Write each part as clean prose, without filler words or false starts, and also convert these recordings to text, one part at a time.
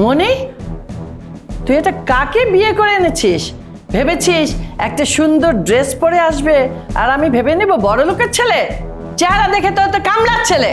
মনি, তুই এটা কাকে বিয়ে করে এনেছিস? ভেবেছিস একটা সুন্দর ড্রেস পরে আসবে আর আমি ভেবে নেব বড় লোকের ছেলে? চেহারা দেখে তো কামলার ছেলে।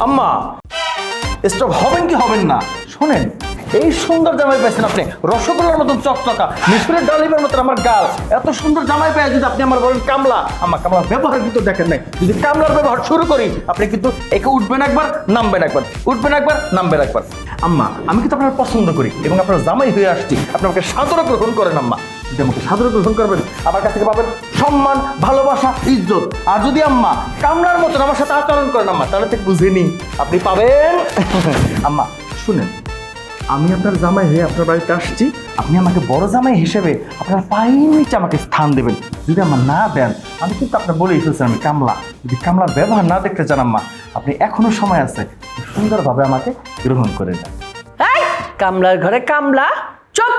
আম্মা স্টপ হবেন কি হবেন না? শোনেন, এই সুন্দর জামাই পাইছেন আপনি, রসগোল্লার মতন চকচকা, মিশরের ডালিমের মতন আমার গাল, এত সুন্দর জামাই পাই যদি আপনি আমার বলেন কামলা। আমার কামলার ব্যবহার কিন্তু দেখেন নাই। যদি কামলার ব্যবহার শুরু করি, আপনি কিন্তু একে উঠবেন একবার, নামবেন একবার, উঠবেন একবার, নামবেন একবার। আম্মা, আমি কিন্তু আপনার পছন্দ করি এবং আপনার জামাই হয়ে আসছি, আপনি আমাকে সাদরে গ্রহণ করেন আম্মা। যদি আমাকে সাদরে গ্রহণ করবেন, আমার কাছ থেকে পাবেন সম্মান, ভালোবাসা, ইজ্জত। আর যদি আম্মা কামলার মতন আমার সাথে আচরণ করেন আম্মা, তাহলে ঠিক বুঝিনি আপনি পাবেন। আম্মা শুনেন, আমি আপনার জামাই হয়ে আপনার বাড়িতে আসছি, আপনি আমাকে বড় জামাই হিসেবে আপনার পায়ের নিচে আমাকে স্থান দেবেন। যদি আমার না দেন, আমি কিন্তু আপনার বলেই ফেলছি আমি কামলা। যদি কামলার ব্যবহার না দেখতে চান আম্মা, আপনি এখনো সময় আছে, সুন্দরভাবে আমাকে গ্রহণ করে দেন। এই কামলার ঘরে কামলা? চুপ,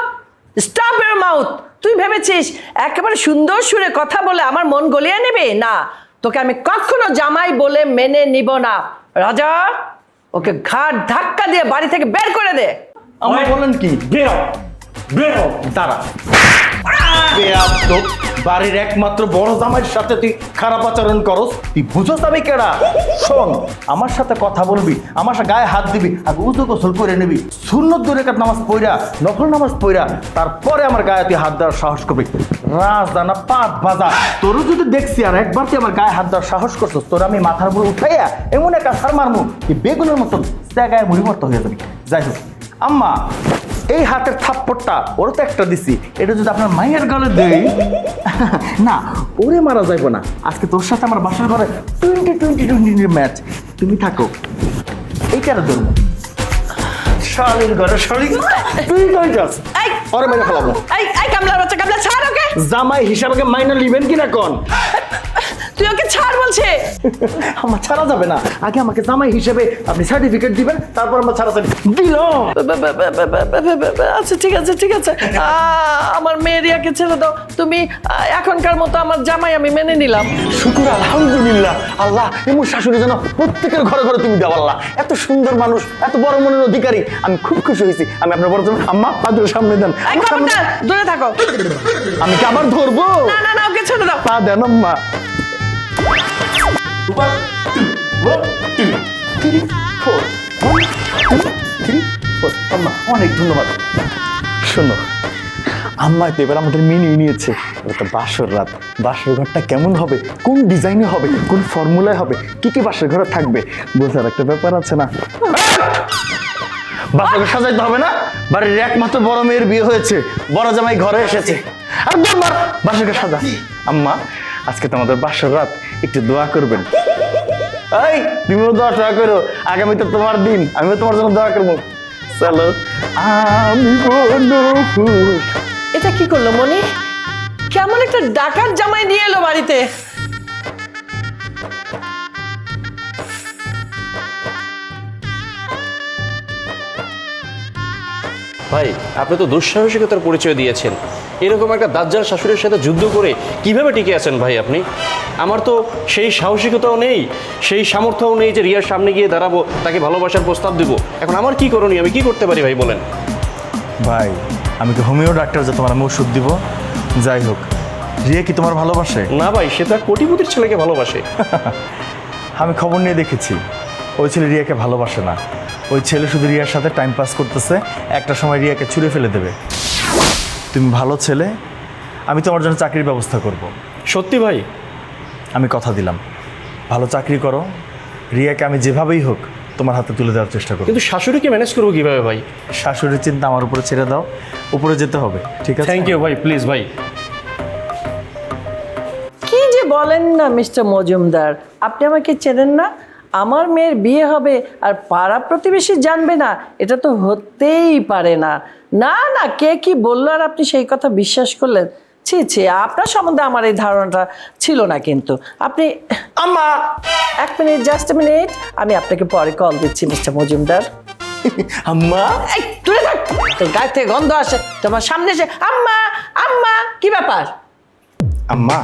স্টপ ইওর মাউথ। তুই ভেবেছিস একেবারে সুন্দর সুরে কথা বলে আমার মন গলিয়ে নেবে? না, তোকে আমি কখনো জামাই বলে মেনে নিব না। রাজা, ওকে ঘাট ধাক্কা দিয়ে বাড়ি থেকে বের করে দে। আম্মা বলেন কি? বেরো বেরো, দাঁড়া। বাড়ির একমাত্র বড় জামাইয়ের সাথে তুই খারাপ আচরণ করস? তুই বুঝোস আমি কেডা? শোন, আমার সাথে কথা বলবি, আমার সাথে গায়ে হাত দিবি, আগে উজু গোসল করে নিবি, সুন্নত দুই রাকাত নামাজ পড়া, নফল নামাজ পড়া, তারপরে আমার গায়ে তুই হাত দেওয়ার সাহস করবি। রাজদানা পাত ভাজা, তোরও যদি দেখছি আর একবার তুই আমার গায়ে হাত দেওয়ার সাহস করছিস, তোর আমি মাথার উপর উঠাইয়া এমন একটা সার মারমু তুই বেগুনের মতন গায়ে মুড়িমর্ত হয়ে যাবি। যাই হোক আম্মা, এই হাতের থাপ্পড়টা ওরা তো একটা দিছি, এটা যদি আপনার মায়ের গলে দেই না, ওরে মারা যাইব না। আজকে তোর সাথে আমার বাসার ঘরে 20-20 ম্যাচ, তুমি থাকো, এইটার জন্য শালির ঘরে শালির তুই কই যাস? ওরে মেরে ফেলাবো। এই কামলার বাচ্চা, কামলা ছাড় ওকে। জামাই হিসাবে মাইনে নিবেন কিনা কোন? তুই ওকে ছাড় বলছে। আমার ছাড়া যাবে না, আগে আমাকে জামাই হিসেবে আপনি সার্টিফিকেট দিবেন, তারপর আমার ছাড়া দিল। আচ্ছা ঠিক আছে ঠিক আছে, আমার মেয়েরিয়াকে ছেড়ে দাও। তুমি এখনকার মতো আমার জামাই আমি মেনে নিলাম। শুকুর আলহামদুলিল্লাহ, আল্লাহ এমন শাশুড়ি যেন প্রত্যেকের ঘরে ঘরে তুমি দাও আল্লাহ। এত সুন্দর মানুষ, এত বড় মনের অধিকারী, আমি খুব খুশি হয়েছি। আমি আপনার বড় জামাই, আম্মা পাদের সামনে দেন। দূরে থাকো। আমি কি আবার ধরবো? না না না, ওকে ছেড়ে দাও। পা দেন আম্মা। আম্মা অনেক ধন্যবাদ। শোনো আম্মা, তো এবার আমাদের মেনে নিয়েছে, এটা বাসর রাত, বাসর ঘরটা কেমন হবে, কোন ডিজাইনে হবে, কোন ফর্মুলায় হবে, কি কি বাসর ঘরে থাকবে, বোঝার একটা ব্যাপার আছে না? বাসর সাজাইতে হবে না? বাড়ির একমাত্র বড় মেয়ের বিয়ে হয়েছে, বড় জামাই ঘরে এসেছে, আর বাসর ঘর সাজা। আম্মা, আজকে তো আমাদের বাসর রাত, একটু দোয়া করবেন। এই তুমিও দোয়া করো, আগামীতে তোমার দিন, আমিও তোমার জন্য দোয়া করবো। চলো আমি এটা কি করলো মনি? কেমন একটা ডাকাত জামাই নিয়ে এলো বাড়িতে। ভাই, আপনি তো দুঃসাহসিকতার পরিচয় দিয়েছেন। এরকম একটা দাজ্জাল শাশুড়ির সাথে যুদ্ধ করে কিভাবে টিকে আছেন ভাই আপনি? আমার তো সেই সাহসিকতাও নেই, সেই সামর্থ্যও নেই যে রিয়ার সামনে গিয়ে দাঁড়াবো, তাকে ভালোবাসার প্রস্তাব দিব। এখন আমার কি করণীয়, আমি কি করতে পারি ভাই বলেন? ভাই, আমি কি হোমিও ডাক্তার যে তোমার আমি ওষুধ দিব? যাই হোক, রিয়া কি তোমার ভালোবাসে? না ভাই, সে তো এক কোটিপতির ছেলেকে ভালোবাসে। আমি খবর নিয়ে দেখেছি, ওই ছেলে রিয়াকে ভালোবাসে না। ওই ছেলে শুধু রিয়ার সাথে টাইম পাস করতেছে, একটা সময় রিয়াকে ছুঁড়ে ফেলে দেবে। তুমি ভালো ছেলে, আমি তোমার জন্য চাকরির ব্যবস্থা করব। সত্যি ভাই? আমি কথা দিলাম, ভালো চাকরি করো, রিয়াকে আমি যেভাবেই হোক তোমার হাতে তুলে দেওয়ার চেষ্টা করব। কিন্তু শাশুড়িকে ম্যানেজ করবো কিভাবে ভাই? শাশুড়ির চিন্তা আমার উপরে ছেড়ে দাও, উপরে যেতে হবে, ঠিক আছে? থ্যাংক ইউ ভাই, প্লিজ ভাই। কি যে বলেন না মিস্টার মজুমদার, আপনি আমাকে চেনেন না? আমার মেয়ের বিয়ে হবে আর পাড়া প্রতিবেশী জানবে না, এটা তো হতেই পারে না। না না, কে কি বললো আর আপনি সেই কথা বিশ্বাস করলেন? ছি ছি, আপনার সম্বন্ধে আমার এই ধারণাটা ছিল না। কিন্তু আপনি আম্মা, এক মিনিট, জাস্ট এ মিনিট, আমি আপনাকে পরে কল দিচ্ছি মিস্টার মজুমদার। আম্মা, এই দূরে থাক, তোর গায়ে থেকে গন্ধ আসে, তোমার সামনে এসে আম্মা আম্মা, কি ব্যাপার? আম্মা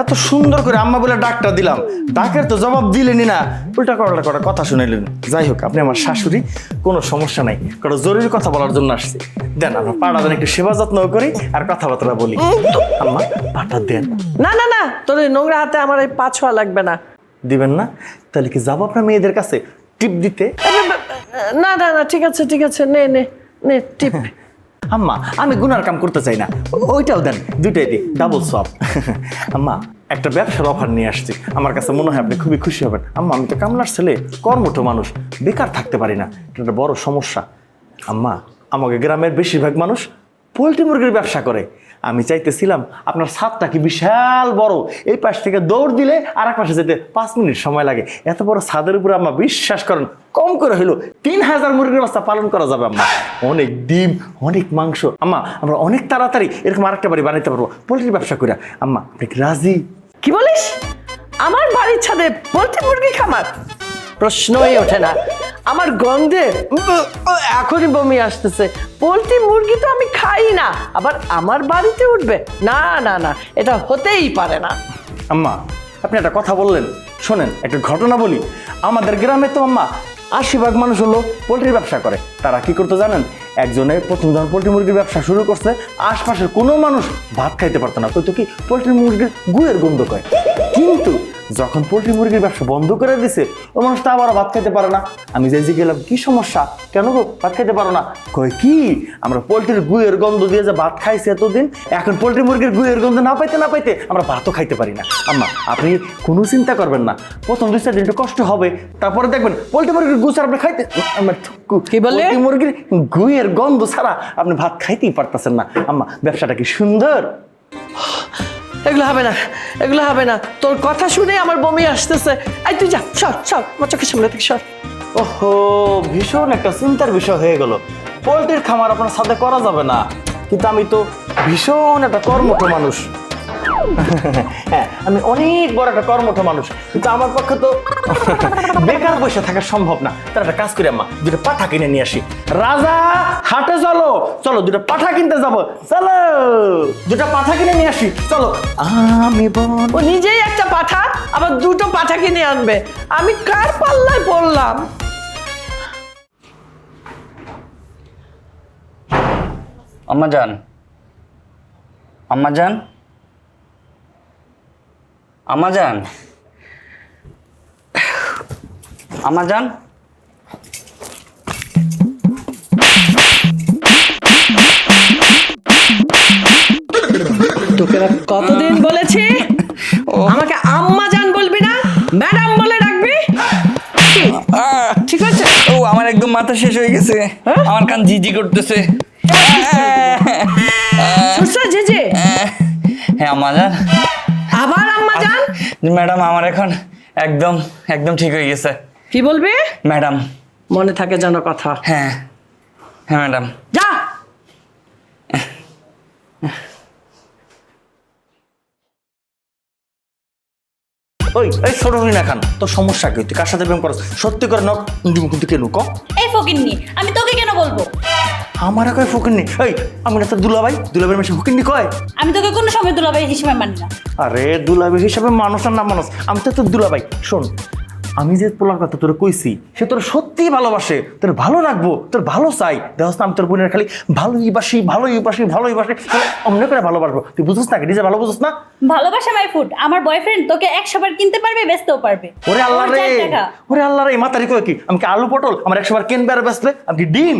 এত সুন্দর করে আম্মা বলে ডাকটা দিলাম, ডাকের তো জবাব দিলেনই না, উল্টা কটা কথা শুনাইলেন। যাই হোক, আপনি আমার শাশুড়ি, কোনো সমস্যা নাই, কোনো জরুরি কথা বলার জন্য আসছি। দেন আমরা পাটা দেন, একটু সেবা যত্ন করি আর কথাবার্তা বলি। আম্মা পাটা দেন। না না না, তোর এই নোংরা হাতে আমার এই পা ছোঁয়া লাগবে না। দিবেন না? তাহলে কি যাবো আপনার মেয়েদের কাছে টিপ দিতে? না না না, ঠিক আছে ঠিক আছে, নে নে নে টিপ। আম্মা আমি গুনার কাম করতে চাই না, ওইটাও দেন, দুইটাই দিই, ডাবল সব। আম্মা একটা ব্যবসার অফার নিয়ে আসছি, আমার কাছে মনে হয় আপনি খুবই খুশি হবেন। আম্মা আমি তো কামলার ছেলে, কর্মঠ মানুষ, বেকার থাকতে পারি না, এটা একটা বড় সমস্যা। আম্মা আমাকে গ্রামের বেশিরভাগ মানুষ পোলট্রি মুরগির ব্যবসা করে। আমি চাইতেছিলাম আপনার ছাদটা কি বিশাল বড়, এই পাশ থেকে দৌড় দিলে আর এক পাশে যেতে 5 মিনিট সময় লাগে। এত বড় ছাদের উপরে আম্মা বিশ্বাস করেন কম করে হইলো 3000 মুরগির বাচ্চা পালন করা যাবে আম্মা। অনেক ডিম, অনেক মাংস। আম্মা আমরা অনেক তাড়াতাড়ি এরকম আরেকটা বাড়ি বানাইতে পারবো পোলট্রির ব্যবসা করে। আম্মা আপনি কি রাজি? কি বলিস? আমার বাড়ির ছাদে পোলট্রি মুরগি খামার? প্রশ্নই ওঠে না। আমার গন্ধে এখনই বমি আসতেছে। পোলট্রি মুরগি তো আমি খাই না, আবার আমার বাড়িতে উঠবে? না না না, এটা হতেই পারে না। আম্মা আপনি একটা কথা বললেন, শোনেন একটা ঘটনা বলি। আমাদের গ্রামে তো আম্মা 80% মানুষ হলো পোলট্রির ব্যবসা করে। তারা কি করতে জানেন? একজনে প্রথম যখন পোলট্রি মুরগির ব্যবসা শুরু করছে, আশপাশের কোনো মানুষ ভাত খাইতে পারতো না, কইতো কি পোলট্রি মুরগির গুয়ের গন্ধ কয়। কিন্তু যখন পোলট্রি মুরগির ব্যবসা বন্ধ করে দিছে, ওই মানুষটা আবারও ভাত খাইতে পারে না। আমি যাই গেলাম, কি সমস্যা, কেন গো ভাত খাইতে পারো না? কয় কি আমরা পোলট্রির গুয়ের গন্ধ দিয়ে যে ভাত খাইছি এতদিন, এখন পোলট্রি মুরগির গুয়ের গন্ধ না পাইতে আমরা ভাতও খাইতে পারি না। আম্মা আপনি কোনো চিন্তা করবেন না, প্রথম 2-4 দিন একটু কষ্ট হবে, তারপরে দেখবেন পোলট্রি মুরগির গু ছাড়া আপনি খাইতে, আমার কি বললে? পোলট্রি মুরগির গুয়ের গন্ধ ছাড়া আপনি ভাত খাইতেই পারতেছেন না। আম্মা ব্যবসাটা কি সুন্দর। এগুলো হবে না, এগুলো হবে না। তোর কথা শুনে আমার বমি আসতেছে। এই তুই যা, সর সর, আমার চোখের সামনে থেকে সর। ওহো, ভীষণ একটা চিন্তার বিষয় হয়ে গেল। পোলট্রির খামার আপনার সাথে করা যাবে না, কিন্তু আমি তো ভীষণ একটা কর্মঠ মানুষ। হ্যাঁ আমি অনেক বড় একটা কর্মঠ মানুষ, কিন্তু আমার পক্ষে তো বেকার বসে থাকা সম্ভব না। তার একটা কাজ করি আম্মা, 2টা পাঠা কিনে নিয়ে আসি। রাজা হাটে চলো, চলো 2টা পাঠা কিনতে যাবো, চলো 2টা পাঠা কিনে নিয়ে আসি, চলো। আমি ও নিজেই একটা পাঠা, আবার 2টো পাঠা কিনে আনবে। আমি কার পাল্লায় পড়লাম? আম্মা যান, আম্মা যান, আম্মা যান, আম্মা যান। তোকে না কতদিন বলেছি আমাকে আম্মা জান বলবি না, ম্যাডাম বলে ডাকবি? ঠিক আছে? ও আমার একদম মাথা শেষ হয়ে গেছে, আমার কান জিজি করতেছে। সুসা জেজে, হ্যাঁ আম্মা যান। আবার আম্মা জান? ম্যাডাম আমার এখন একদম একদম ঠিক হয়ে গেছে। কি বলবি? ম্যাডাম। মনে থাকে যেন কথা। হ্যাঁ হ্যাঁ ম্যাডাম। যা। ওই এই ছোট না খান, তোর সমস্যা কি? তুই কার সাথে প্রেম করছ? সত্যি করে নক কিন্তু কেন ক? এই ফকিন্নি, আমি তোকে কেন বলবো? আমার কয় ফকিন্নি? এই আমি না তোর দুলাভাই মেশে ফকিন্নি কয়? আমি তোকে কোনো সময় দুলাভাই হিসেবে মানি না। আরে দুলাভাই হিসাবে মানুষ আর না মানুষ, আমি তো তোর দুলাভাই। শোন, আমি যে পোলার কথা তোর কইছি, সে তোর সত্যিই ভালোবাসে, তোর ভালো রাখবো, তোর ভালো চাই। দেখছ আমি তোর বোনের খালি ভালোই বাসি অন্য করে ভালোবাসবো। তুই বুঝছ না? নিজে ভালো বুঝছ না? ভালোবাসা মাই ফুড। আমার বয়ফ্রেন্ড তোকে 100 বার কিনতে পারবে, বেচতেও পারবে। ওরে আল্লাহ ওর রে, যার টাকা। ওরে আল্লাহ রে, মাতারি কয় কি? আমি কি আলু পটল আমার 100 বার কেনবে আর বেচলে? আমি কি ডিম?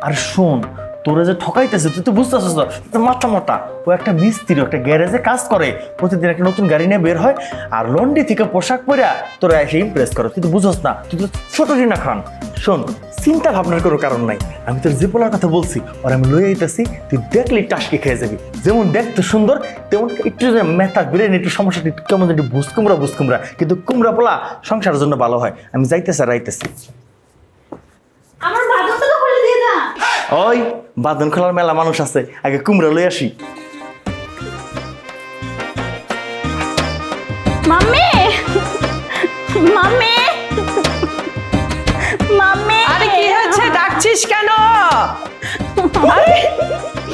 আর শোন, তোরা যে ঠকাইতেছে তুই তো বুঝতেছিস না, তোর মাথা মোটা। ও একটা মিস্ত্রি, একটা গ্যারেজে কাজ করে, প্রতিদিন একটা নতুন গাড়ি নিয়ে বের হয়, আর লন্ডি থেকে পোশাক পরে তোরা এসে ইমপ্রেস করো। তুই তো বুঝস না, তুই তো ছোট না খান। শোন, চিন্তা ভাবনার কোনো কারণ নাই। আমি তোর যে পোলার কথা বলছি ওর আমি লই আইতাছি, তুই দেখলি টাসকি খেয়ে যাবি। যেমন দেখতে সুন্দর, তেমন একটু মেথা ব্রেন একটু সমস্যা, কেমন একটু বুঝকুমরা, কিন্তু কুমড়া পোলা সংসারের জন্য ভালো হয়। আমি যাইতেছি আর আইতেছি। আমার বাদনটা তো খুলে দিয়ে না। ওই বাদন খোলার মেলা মানুষ আছে, আগে কুমড়া লই আসি। Mummy, mummy, mummy. আরে কি হয়েছে? ডাকছিস কেন? আরে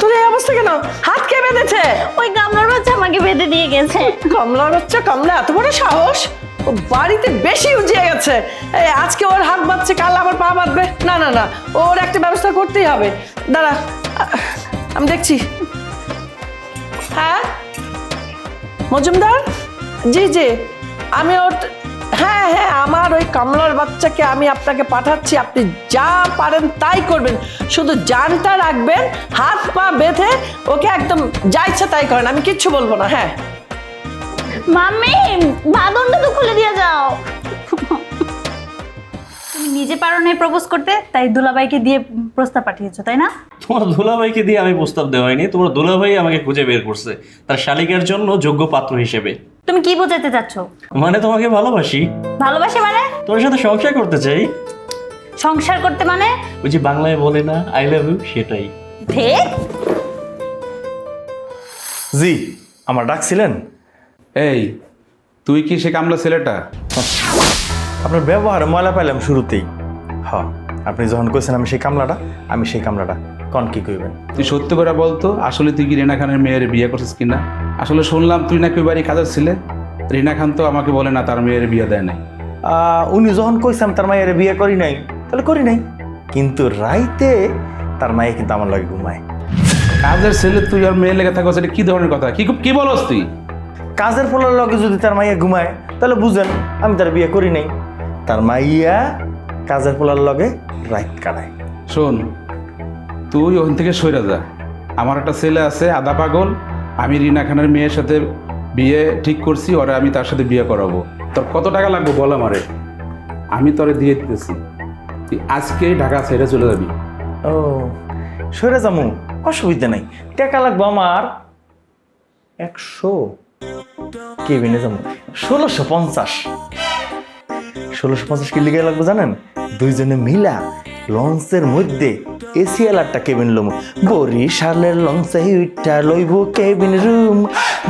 তোর এই অবস্থা কেন? হাত কে বেঁধেছে? ওই গামলার বাচ্চা আমাকে বেঁধে দিয়ে গেছে। কমলার বাচ্চা, কমলা এত বড় সাহস, ও বাড়িতে বেশি উজিয়ে গেছে। এই আজকে ওর হাত বাঁধছে, কাল আমার পা বাঁধবে। না না না, ওর একটা ব্যবস্থা করতেই হবে। দাঁড়া, আমি দেখছি। হ্যাঁ মজুমদার, জি জি, আমি ওর, হ্যাঁ হ্যাঁ, আমার ওই কমলার বাচ্চাকে আমি আপনাকে পাঠাচ্ছি। আপনি যা পারেন তাই করবেন, শুধু জানটা রাখবেন, হাত পা বেঁধে ওকে একদম যা ইচ্ছা তাই করেন, আমি কিচ্ছু বলবো না। হ্যাঁ মাম্মি, বাঁধনটা তো খুলে দিয়ে যাও। তুমি নিজে পারো না প্রপোজ করতে, তাই দুলাভাইকে দিয়ে প্রস্তাব পাঠিয়েছো, তাই না? তোমার দুলাভাইকে দিয়ে আমি প্রস্তাব দেওয়া হয়নি, তোমার দুলাভাই আমাকে খুঁজে বের করছে তার শালিকার জন্য যোগ্য পাত্র হিসেবে। তুমি কি বোঝাতে চাচ্ছ? মানে তোমাকে ভালোবাসি, ভালোবাসে মানে? তোমার সাথে সংসার করতে চাই। সংসার করতে মানে? ওই যে বাংলায় বলে না আই লাভ ইউ, সেটাই। ঠিক। জি, আমার ডাকছিলেন? এই, তুই কি সে কামলা ছেলেটা? আপনার ব্যবহারে ময়লা পাইলাম শুরুতেই। হ্যাঁ, আপনি যখন কইছেন আমি সেই কামলাটা, আমি সেই কামলাটা। কন কি কইবেন? তুই সত্যি করে বলতো, আসলে তুই কি রিনা খানের মেয়ের বিয়ে করছিস কিনা? আসলে শুনলাম তুই নাকি ওই বাড়ি কাজের ছিলে। রিনা খান তো আমাকে বলে না তার মেয়ের বিয়ে দেয় নাই। উনি যখন কইছেন তার মায়ের বিয়ে করি নাই, তাহলে করি নাই। কিন্তু রাইতে তার মায়ে কিন্তু আমার লাগে ঘুমায়। কাজের ছেলে তুই আর মেয়ে লেগে থাকো, সেটা কি ধরনের কথা? কি বলস তুই? কাজের পোলার লগে যদি তার মাইয়া ঘুমায়, তাহলে বুঝেন আমি তার বিয়ে করি নাই। তার মাইয়া কাজের পোলার লগে রাত কাটায়। শোন, তুই ওখান থেকে সইরা যা। আমার একটা ছেলে আছে আধা পাগল, আমি রিনা খানের মেয়ের সাথে বিয়ে ঠিক করছি, ওরা আমি তার সাথে বিয়ে করাবো। তোর কত টাকা লাগবে বল আমারে, আমি তোরে দিয়ে দিতেছি। তুই আজকেই ঢাকা ছেড়ে চলে যাবি। ও, সরে যামু, অসুবিধা নাই। টাকা লাগবো আমার 100, কেবিনে যাবো 1650। 1650 কি লিগে লাগবে জানেন? দুইজনে মিলা লঞ্চের মধ্যে এসি এলারটা কেবিন লমু। বরিশালের লঞ্চে উইটা লইব কেবিন রুম,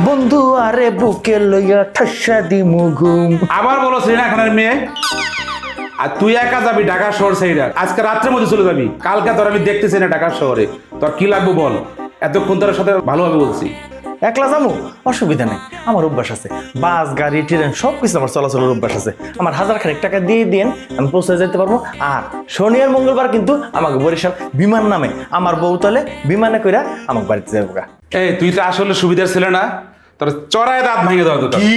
বন্ধু আরে বুকে লইয়া ঠাসা দিমু ঘুম। আবার বলো রিনা খানের মেয়ে, আর তুই একা যাবি ঢাকা শহর সেইরা। আজকে রাত্রের মধ্যে চলে যাবি, কালকে তোর আমি দেখতেছি না ঢাকা শহরে। তোর কি লাগবে বল, এতক্ষণ তোর সাথে ভালোভাবে বলছি। একলা যাবো, অসুবিধা নেই। আমার অভ্যাস আছে, বাস গাড়ি ট্রেন সব কিছু আমার চলাচলের অভ্যাস আছে। আমার 1000 খানিক টাকা দিয়ে দিন, আমি পৌঁছে যেতে পারবো। আর শনি আর মঙ্গলবার কিন্তু আমাকে বরিশাল বিমান নামে আমার বউ তলে বিমানে কইরা আমাকে বাড়িতে যাবো গা। এই, তুই তো আসলে সুবিধার ছিল না, তোর চড়ায় দাঁত ভেঙে দেওয়া দরকার। কি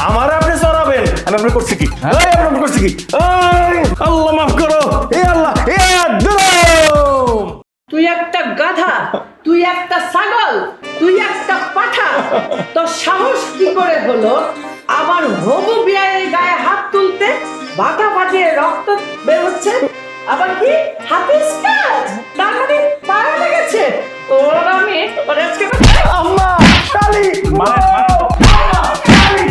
আমার আপনি চড়াবেন? আমি আপনার করছি কি? এই, আমি আপনার করছি কি? এই, আল্লাহ মাফ করো, এ আল্লাহ, এ আদম। তুই একটা গাধা, তুই একটা ছাগল, তুই একটা পাঠা। তোর সাহস কি করে হলো আমার হবু বিয়ের গায়ে হাত তুলতে? বাটা ফাটিয়ে রক্ত বের হচ্ছে, আবার কি হাতিস কাজ? তার মানে পাড়া লেগেছে তোর? আমি তোর আজকে আম্মা, শালি, শালি,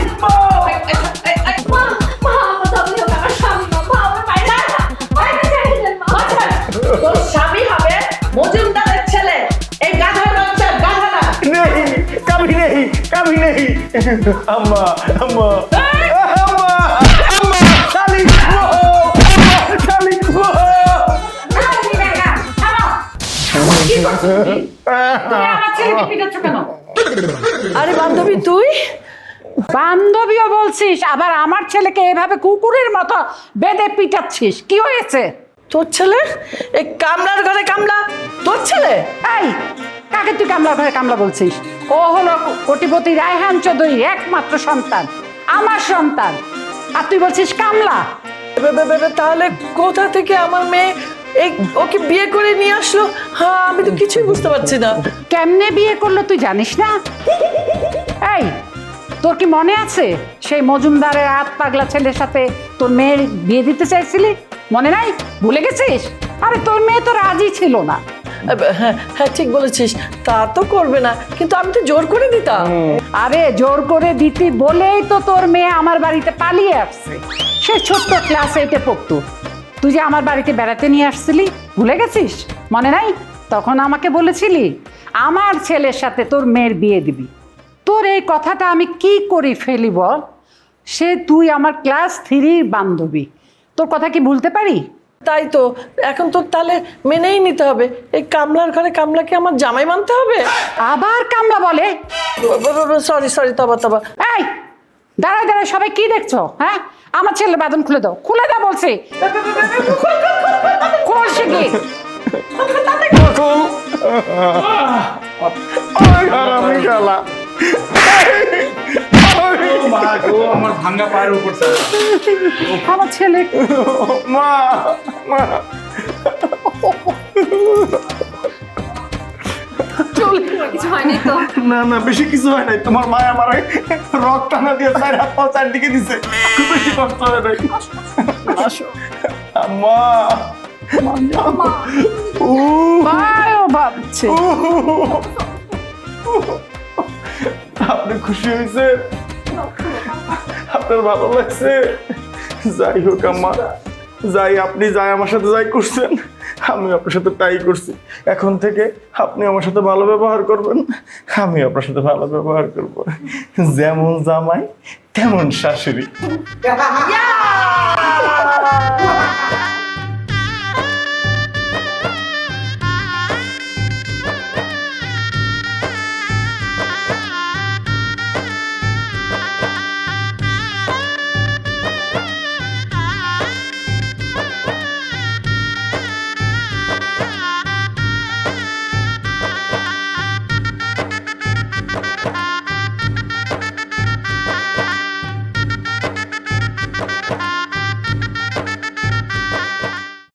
তোর স্বামী হবে মজুমদারের ছেলে, এই গাধার বাচ্চা, গাধা না। নেই, কাবি নেই, কাবি নেই। আম্মা, আম্মা, আম্মা, আম্মা, শালি, আম্মা, শালি, আরে বান্ধবী তুই? বান্ধবীও বলছিস, আবার আমার ছেলেকে এভাবে কুকুরের মতো বেঁধে পিটাচ্ছিস, কি হয়েছে? তোর ছেলে এই কামলার ঘরে কামলা? তোর ছেলে? এই, কাকে তুই কামলার ঘরে কামলা বলছিস? ও হলো কোটিপতি রায়হান চৌধুরীর একমাত্র সন্তান, আমার সন্তান, আর তুই বলছিস কামলা? তাহলে কোথা থেকে আমার মেয়ে এই ওকে বিয়ে করে নিয়ে আসলো? হ্যাঁ, আমি তো কিছুই বুঝতে পারছি না। কেমনে বিয়ে করলো তুই জানিস না? এই, তোর কি মনে আছে সেই মজুমদারের হাত পাগলা ছেলের সাথে তোর মেয়ের বিয়ে দিতে চাইছিলি? মনে নাই? ভুলে গেছিস? আরে তোর মেয়ে তো রাজি ছিল না। হ্যাঁ হ্যাঁ, ঠিক বলেছিস, তা তো করবে না, কিন্তু আমি তো জোর করে দিতাম। আরে জোর করে দিতি বলেই তো তোর মেয়ে আমার বাড়িতে পালিয়ে আসছে। সে ছোট্ট ক্লাস 8-এ পড়তো। তুই যে আমার বাড়িতে বেড়াতে নিয়ে আসছিলি, ভুলে গেছিস? মনে নাই? তখন আমাকে বলেছিলি আমার ছেলের সাথে তোর মেয়ের বিয়ে দিবি। তোর এই কথাটা আমি কি করে ফেলি বল? সে তুই আমার ক্লাস 3-র বান্ধবী, তোর কথা কি ভুলতে পারি? তাই তো, এখন তো তাহলে মেনেই নিতে হবে, এই কামলার ঘরে কামলাকে আমার জামাই মানতে হবে। আবার কামলা বলে? সরি সরি, তবা। এই দাঁড়ায় দাঁড়ায় সবাই কি দেখছো? হ্যাঁ, আমার ছেলে বাঁধন খুলে দাও, খুলে দাও বলছি। খুলছে কি? আমি গেলা আমার ভাঙ্গা পায়ের উপর আমার ছেলে মা মা কিছু হয়নি তো? না না, বেশি কিছু হয় নাই। তোমার মা আমার রক টানা দিয়ে চার হাত পা চারদিকে দিছে, খুব বেশি কষ্ট হয় নাই। আম্মা পায়ও ভাবছে। আপনি খুশি হয়েছে? আপনার ভালো লাগছে? যাই হোক আম্মা, যাই আপনি যাই আমার সাথে যাই করছেন, আমি আপনার সাথে তাই করছি। এখন থেকে আপনি আমার সাথে ভালো ব্যবহার করবেন, আমি আপনার সাথে ভালো ব্যবহার করব। যেমন জামাই তেমন শাশুড়ি।